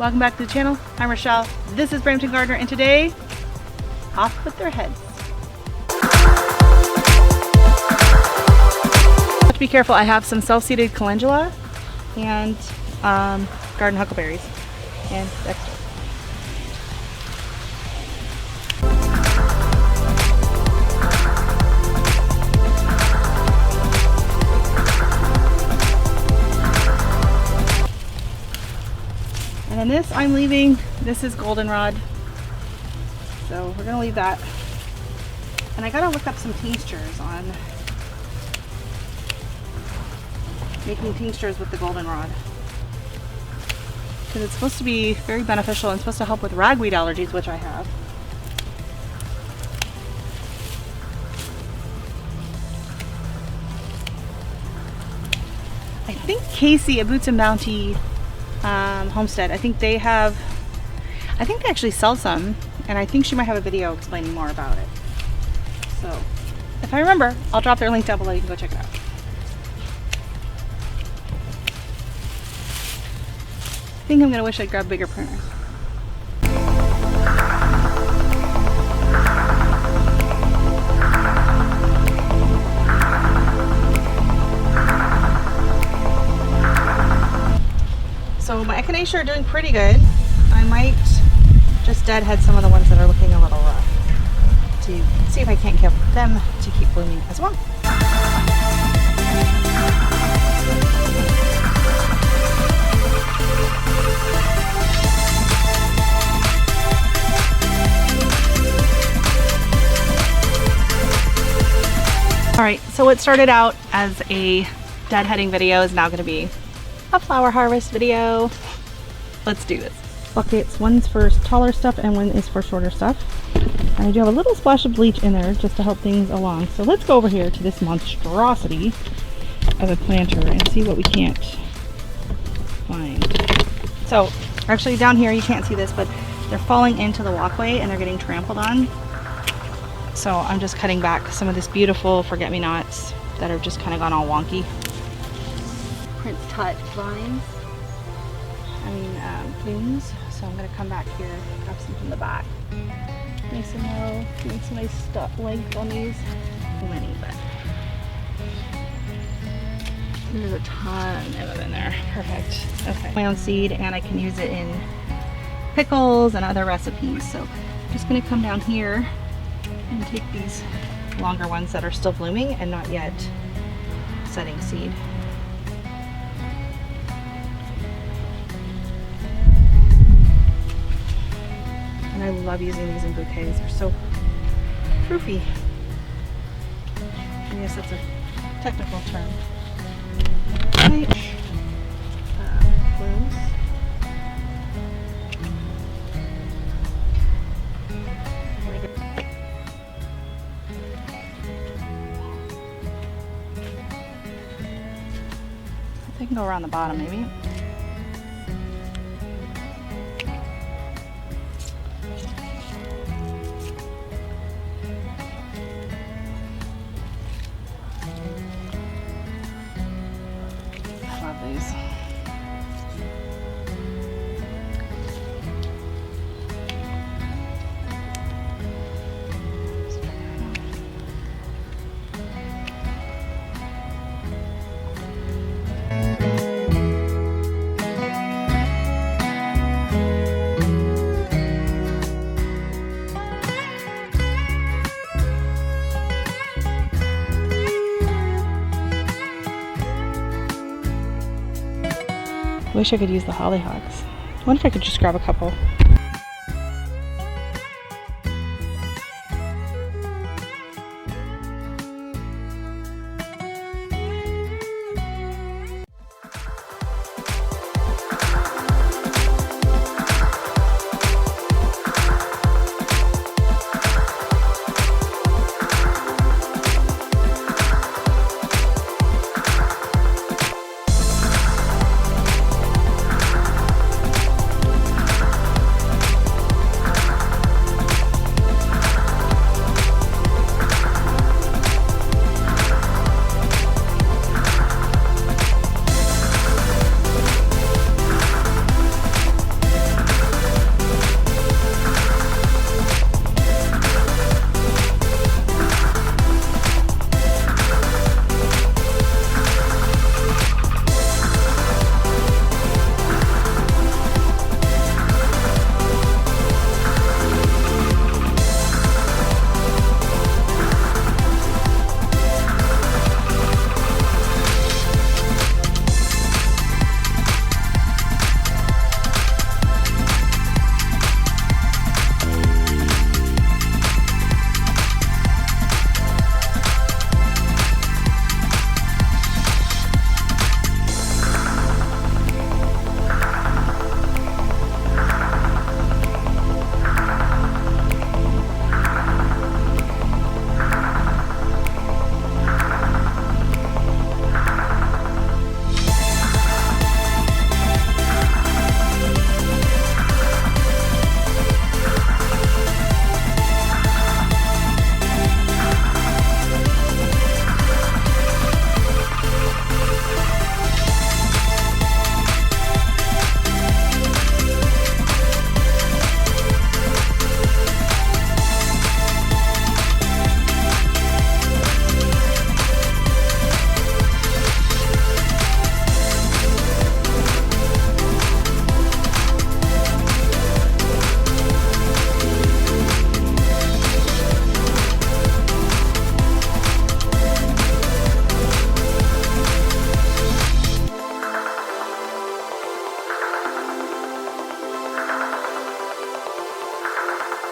welcome back to the channel. I'm Rochelle, this is Brampton Gardener, and today, off with their heads. Have to be careful, I have some self-seeded calendula and garden huckleberries and extra. And then this I'm leaving, this is goldenrod. So we're gonna leave that. And I gotta look up some tinctures on making tinctures with the goldenrod. Because it's supposed to be very beneficial and supposed to help with ragweed allergies, which I have. I think Casey at Boots and Bounty Homestead, I think they actually sell some, and I think she might have a video explaining more about it. So if I remember, I'll drop their link down below, you can go check it out. I think I'm gonna wish I'd grab bigger pruners. So my echinacea are doing pretty good. I might just deadhead some of the ones that are looking a little rough to see if I can't get them to keep blooming as well. Alright, so what started out as a deadheading video is now going to be a flower harvest video. Let's do this. Buckets, one's for taller stuff and one is for shorter stuff. And I do have a little splash of bleach in there just to help things along. So let's go over here to this monstrosity of a planter and see what we can't find. So actually down here, you can't see this, but they're falling into the walkway and they're getting trampled on. So I'm just cutting back some of this beautiful forget-me-nots that have just kind of gone all wonky. Prince Tut vines, blooms. So I'm going to come back here, grab some from the back. Nice and low, getting some nice stuff length on these. Too many, but there's a ton of them in there. Perfect. Okay. My own seed, and I can use it in pickles and other recipes. So I'm just going to come down here and take these longer ones that are still blooming and not yet setting seed. And I love using these in bouquets. They're so proofy. I guess that's a technical term. Right. Blooms. I can go around the bottom maybe. I love these. Wish I could use the hollyhocks. I wonder if I could just grab a couple.